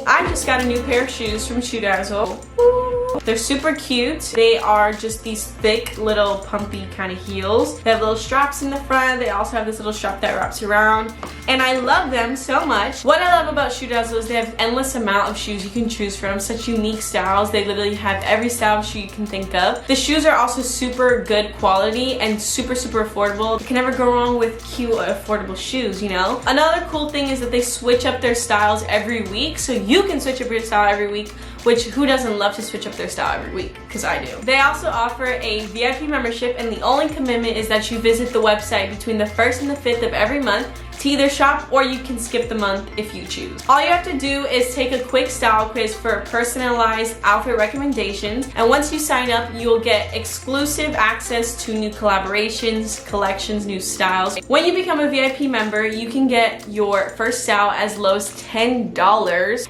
I just got a new pair of shoes from ShoeDazzle. They're super cute. They are just these thick little pumpy kind of heels. They have little straps in the front. They also have this little strap that wraps around. And I love them so much. What I love about ShoeDazzle is they have endless amount of shoes you can choose from. Such unique styles. They literally have every style of shoe you can think of. The shoes are also super good quality and super affordable. You can never go wrong with cute affordable shoes, you know? Another cool thing is that they switch up their styles every week. So you can switch up your style every week, which who doesn't love to switch up their style every week? Because I do. They also offer a VIP membership, and the only commitment is that you visit the website between the 1st and the 5th of every month to either shop, or you can skip the month if you choose. All you have to do is take a quick style quiz for personalized outfit recommendations, and once you sign up, you will get exclusive access to new collaborations, collections, new styles. When you become a VIP member, you can get your first style as low as $10,